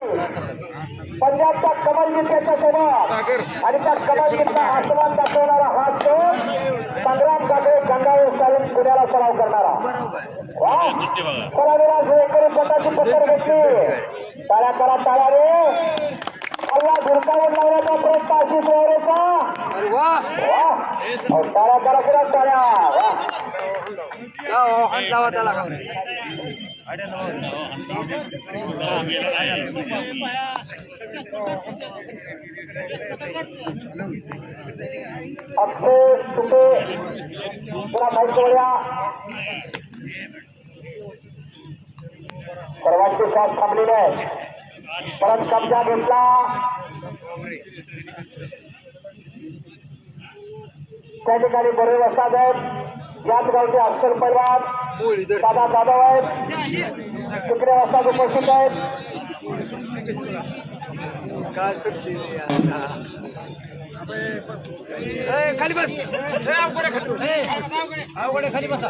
पंजाबचा कमलजीत यांच्यासोबत आणि त्या कमलजीतला आसमान दाखवणारा हा स्टोन संग्राम काकडे गंगावेश चालून पुण्याला सराव करणारा सरावीला एकरी स्वतःची पत्तर घेतली. टाळ्या करा टाळ्या रे. अल्ला धुरकावून लावण्याचा प्रयत्न आशिष वावरेचा. टाळ्या करा करा टाळ्या. अक्षय तुके पुन्हा माहिती वळ्या सर्वांचे श्वास थांबलेले आहेत. परत कब्जा घेतला. त्या ठिकाणी बरे वस्ताद आहेत. याच गावचे अस्सल पैलवान दादा जाधव आहेत. तिकडे वस्ताद उपस्थित आहेत. खाली बस खाली बसा.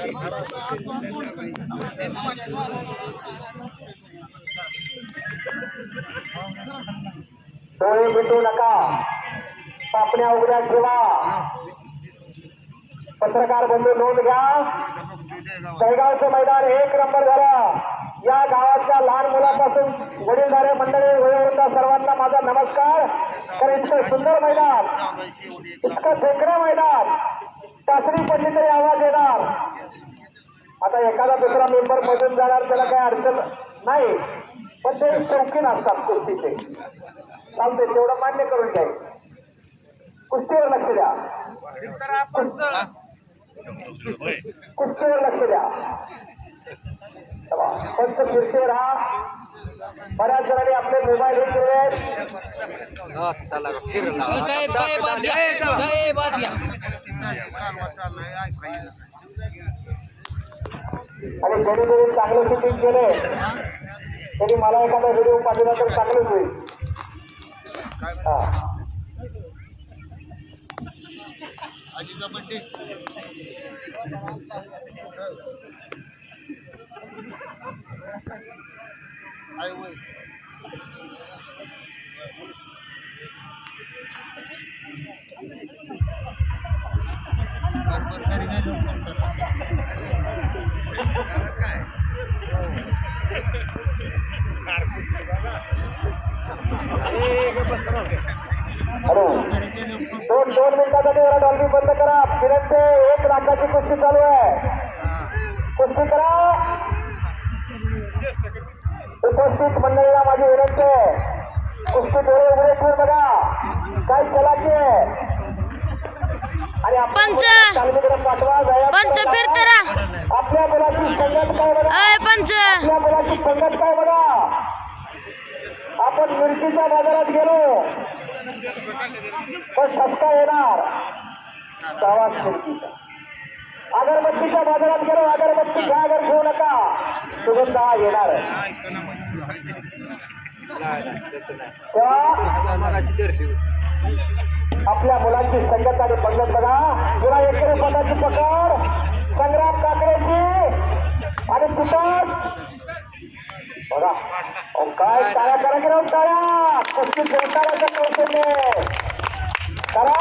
डोळे भेटू नका. पापण्या उघड्या ठेवा. पत्रकार बंधू नोंद घ्या. तळगावचं मैदान 1 नंबर झालं. या गावाच्या लहान मुलापासून वडीलधारे मंडळी वयोवृद्ध सर्वांना माझा नमस्कार. तर इतकं सुंदर मैदान, इतकं देखणं मैदान, टाचणी पडली तरी आवाज येणार. आता एखादा दुसरा मेंबर मधून जाणार त्याला काही अडचण नाही, पण ते शौकीन असतात कुस्तीचे. चालते तेवढं मान्य करून घ्या. कुस्तीवर लक्ष द्या. कुस्तीवर लक्ष द्या. पंच फिरते राहा. बऱ्याच जणांनी आपले मोबाईल हे केले आहेत. आणि ज्यांनी जरी चांगलं शूटिंग केले तरी मला एखादा व्हिडिओ पाठवला तर चांगलंच होईल. आजीचा बड्डे आय वय हॅलो, 2 मिनिटासाठी जरा डॉल्बी बंद करा. फिरत 1 लाखाची कुस्ती चालू आहे. कुस्ती करा. उपस्थित मंडळीला माझी विनंती आहे, कुस्ती डोळे उघडे ठेवून बघा. काय चलाकी आहे. आणि पाठवा. आपल्या मुलाची संगत काय बघा. आपल्या मुलाची संगत काय बघा. आपण मिरचीच्या बाजारात गेलो पण ठसका येणार. सावास मिरचीचा. अगरबत्तीच्या बाजारात गेलो, अगरबत्ती घ्या घेऊ नका, सुगंध हा येणार. आपल्या मुलांची संगत आणि पंगत बघा. पुन्हा एकेरी पदाची पकड संग्राम काकडेची आणि तिथं बघा. काय टाळ्या करा की राहून टाळ्या. कुस्ती खेळतानाचं कौशल्य करा.